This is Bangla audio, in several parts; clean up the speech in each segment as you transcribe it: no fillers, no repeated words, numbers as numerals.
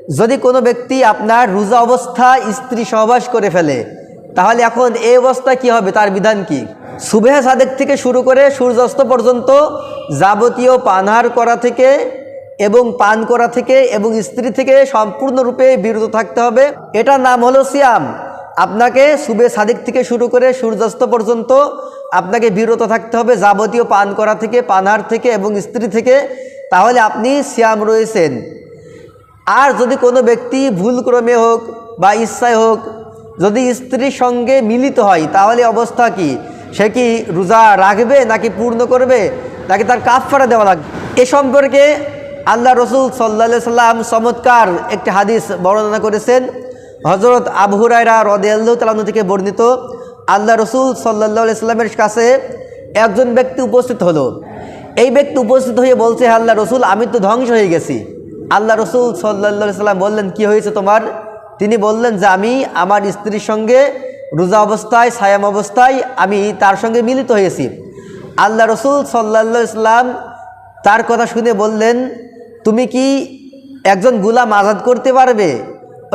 যদি কোনো ব্যক্তি আপনার রোজা অবস্থায় স্ত্রী সহবাস করে ফেলে, তাহলে এখন এই অবস্থায় কি হবে, তার বিধান কি? সুবহে সাদেক থেকে শুরু করে সূর্যাস্ত পর্যন্ত যাবতীয় পানাহার করা থেকে এবং পান করা থেকে এবং স্ত্রী থেকে সম্পূর্ণরূপে বিরত থাকতে হবে। এটার নাম হলো সিয়াম। আপনাকে সুবহে সাদেক থেকে শুরু করে সূর্যাস্ত পর্যন্ত আপনাকে বিরত থাকতে হবে যাবতীয় পান করা থেকে, পানাহার থেকে এবং স্ত্রী থেকে, তাহলে আপনি সিয়াম রয়েছেন। আর যদি কোনো ব্যক্তি ভুলক্রমে হোক বা ইচ্ছায় হোক যদি স্ত্রীর সঙ্গে মিলিত হয়, তাহলে অবস্থা কি? সে কি রোজা রাখবে নাকি পূর্ণ করবে নাকি তার কাফারা দেওয়া লাগবে? এ সম্পর্কে আল্লাহ রসুল সাল্লাল্লাহু আলাইহি সাল্লাম চমৎকার একটি হাদিস বর্ণনা করেছেন। হযরত আবু হুরায়রা রাদিয়াল্লাহু তাআলা আনহু থেকে বর্ণিত, আল্লাহ রসুল সাল্লাল্লাহু আলাইহি সাল্লামের কাছে একজন ব্যক্তি উপস্থিত হলো। এই ব্যক্তি উপস্থিত হয়ে বলছে, আল্লাহ রসুল, আমি তো ধ্বংস হয়ে গেছি। আল্লাহ রসুল সাল্লাল্লাহু আলাইহি সাল্লাম বললেন, কি হয়েছে তোমার? তিনি বললেন যে আমি আমার স্ত্রীর সঙ্গে রোজা অবস্থায়, সায়াম অবস্থায় আমি তার সঙ্গে মিলিত হয়েছি। আল্লাহ রসুল সাল্লাল্লাহু আলাইহি সাল্লাম তার কথা শুনে বললেন, তুমি কি একজন গোলাম আজাদ করতে পারবে?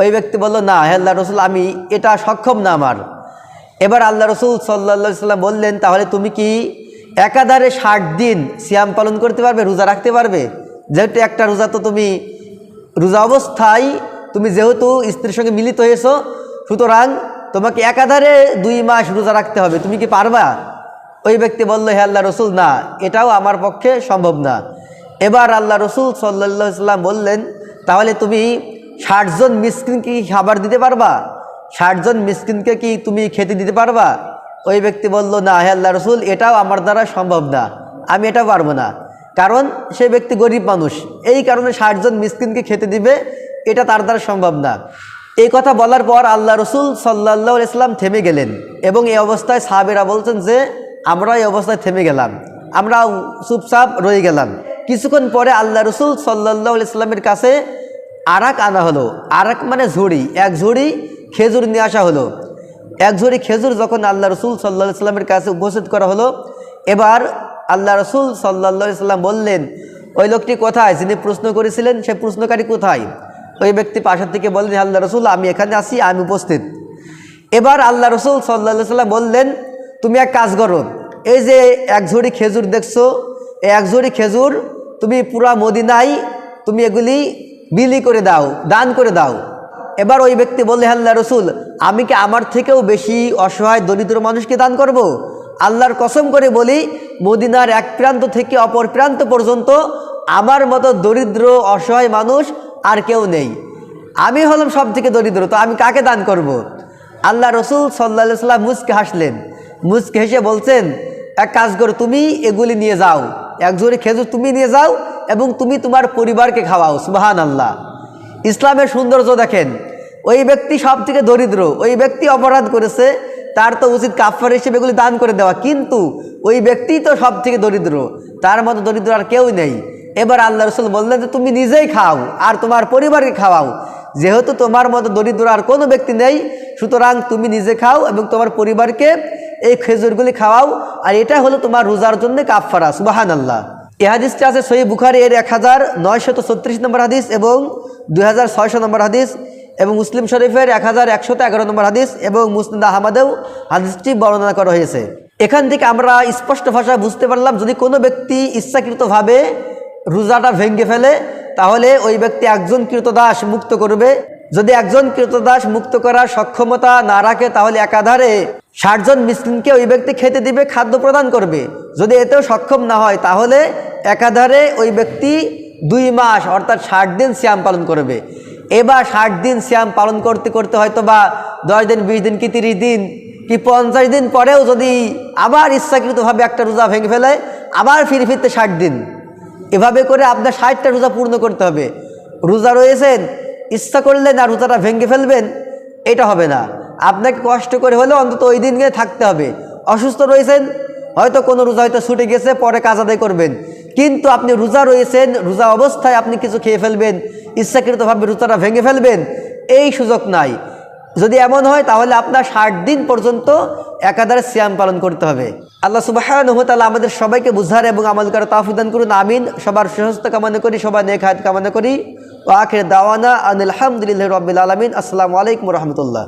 ওই ব্যক্তি বলল, না হে আল্লাহ রসুল, আমি এটা সক্ষম না আমার। এবার আল্লাহ রসুল সাল্লাল্লাহু আলাইহি সাল্লাম বললেন, তাহলে তুমি কি একাধারে 60 দিন সিয়াম পালন করতে পারবে, রোজা রাখতে পারবে? যেহেতু একটা রোজা তো তুমি রোজা অবস্থায় তুমি যেহেতু স্ত্রীর সঙ্গে মিলিত হয়েছো, সুতরাং তোমাকে একাধারে 2 মাস রোজা রাখতে হবে, তুমি কি পারবা? ওই ব্যক্তি বলল, হে আল্লাহ রসুল, না, এটাও আমার পক্ষে সম্ভব না। এবার আল্লাহ রসুল সাল্লাল্লাহু আলাইহি সাল্লাম বললেন, তাহলে তুমি 60 জন মিসকিনকে কি খাবার দিতে পারবা? 60 জন মিসকিনকে কি তুমি খেতে দিতে পারবা? ওই ব্যক্তি বলল, না হে আল্লাহ রসুল, এটাও আমার দ্বারা সম্ভব না, আমি এটা পারবো না। কারণ সে ব্যক্তি গরিব মানুষ, এই কারণে 60 জন মিসকিনকে খেতে দিবে, এটা তার দ্বারা সম্ভব না। এই কথা বলার পর আল্লাহ রসুল সাল্লাল্লাহু আলাইহি সাল্লাম থেমে গেলেন এবং এই অবস্থায় সাহাবীরা বলছেন যে আমরা এই অবস্থায় থেমে গেলাম, আমরা চুপচাপ রয়ে গেলাম। কিছুক্ষণ পরে আল্লাহ রসুল সাল্লাল্লাহু আলাইহি সাল্লামের কাছে আরাক আনা হলো। আরাক মানে ঝুড়ি, এক ঝুড়ি খেজুর নিয়ে আসা হলো। এক ঝুড়ি খেজুর যখন আল্লাহ রসুল সাল্লাল্লাহু আলাইহি সাল্লামের কাছে উপস্থিত করা হলো, এবার আল্লাহ রসুল সাল্লাল্লাহু আলাইহি সাল্লাম বললেন, ওই লোকটি কোথায়, যিনি প্রশ্ন করেছিলেন সে প্রশ্নকারী কোথায়? ওই ব্যক্তি পাশের থেকে বললেন, আল্লাহ রসুল, আমি এখানে আছি, আমি উপস্থিত। এবার আল্লাহ রসুল সাল্লাল্লাহু আলাইহি সাল্লাম বললেন, তুমি এক কাজ করো, এই যে এক ঝুড়ি খেজুর দেখছো, এই এক ঝুড়ি খেজুর তুমি পুরা মদিনায় তুমি এগুলি বিলি করে দাও, দান করে দাও। এবার ওই ব্যক্তি বললে, আল্লাহ রসুল, আমি কি আমার থেকেও বেশি অসহায় দরিদ্র মানুষকে দান করব? আল্লাহর কসম করে বলি, মদিনার এক প্রান্ত থেকে অপর প্রান্ত পর্যন্ত আমার মতো দরিদ্র অসহায় মানুষ আর কেউ নেই। আমি হলাম সব থেকে দরিদ্র, তো আমি কাকে দান করব? আল্লাহ রসুল সাল্লাল্লাহু আলাইহি সাল্লাম মুচকে হাসলেন। মুচকে হেসে বলছেন, এক কাজ করো, তুমি এগুলি নিয়ে যাও, এক ঝুড়ি খেজুর তুমি নিয়ে যাও এবং তুমি তোমার পরিবারকে খাওয়াও। সুবহানাল্লাহ। ইসলামের সৌন্দর্য দেখেন। ওই ব্যক্তি সব থেকে দরিদ্র, ওই ব্যক্তি অপরাধ করেছে, তার তো উচিত কাফার হিসেবে এগুলি দান করে দেওয়া, কিন্তু ওই ব্যক্তি তো সব থেকে দরিদ্র, তার মতো দরিদ্র আর কেউ নেই। এবার আল্লাহ রসুল বললেন যে তুমি নিজেই খাও আর তোমার পরিবারকে খাওয়াও, যেহেতু তোমার মতো দরিদ্র আর কোনো ব্যক্তি নেই, সুতরাং তুমি নিজে খাও এবং তোমার পরিবারকে এই খেজুরগুলি খাওয়াও, আর এটা হলো তোমার রোজার জন্য কাফারা। সুবহানাল্লাহ। এই হাদিসটি আছে সহিহ বুখারী এর 1936 নম্বর হাদিস এবং 2600 নম্বর হাদিস, এবং মুসলিম শরীফের 1111 নম্বর হাদিস, এবং মুসনাদ আহমদেও হাদিসটি বর্ণনা করা হয়েছে। এখান থেকে আমরা স্পষ্ট ভাষায় বুঝতে পারলাম, যদি কোনো ব্যক্তি ইচ্ছাকৃতভাবে রোজাটা ভেঙে ফেলে, তাহলে ওই ব্যক্তি একজন ক্রীতদাস মুক্ত করবে। যদি একজন ক্রীতদাস মুক্ত করার সক্ষমতা না রাখে, তাহলে একাধারে 60 জন মিসকিনকে ওই ব্যক্তি খেতে দিবে, খাদ্য প্রদান করবে। যদি এতেও সক্ষম না হয়, তাহলে একাধারে ওই ব্যক্তি 2 মাস অর্থাৎ 60 দিন সিয়াম পালন করবে। এবার 60 দিন সিয়াম পালন করতে করতে হয়তো বা 10 দিন, 20 দিন কি 30 দিন কি 50 দিন পরেও যদি আবার ইচ্ছাকৃতভাবে একটা রোজা ভেঙে ফেলে, আবার ফিরতে 60 দিন, এভাবে করে আপনার 60টা রোজা পূর্ণ করতে হবে। রোজা রয়েছেন, ইচ্ছা করলেন আর রোজাটা ভেঙে ফেলবেন, এটা হবে না। আপনাকে কষ্ট করে হলেও অন্তত ওই দিন গিয়ে থাকতে হবে। অসুস্থ রয়েছেন, হয়তো কোনো রোজা হয়তো ছুটে গেছে, পরে কাজ আদায় করবেন, কিন্তু আপনি রোজা রয়েছেন, রোজা অবস্থায় আপনি কিছু খেয়ে ফেলবেন, ইচ্ছাকৃতভাবে রোজাটা ভেঙে ফেলবেন, এই সুযোগ নাই। যদি এমন হয় তাহলে আপনার 60 দিন পর্যন্ত একাধারে সিয়াম পালন করতে হবে। আল্লাহ সুবহানাহু ওয়া তাআলা আমাদের সবাইকে বুঝার এবং আমল করার তৌফিক দান করুন, আমিন। সবার সুস্বাস্থ্য কামনা করি, সবার নেক হায়াত কামনা করি। ওয়া আখির দাওয়ানা আনিল হামদুলিল্লাহি রাব্বিল আলামিন। আসসালামু আলাইকুম ওয়া রাহমাতুল্লাহ।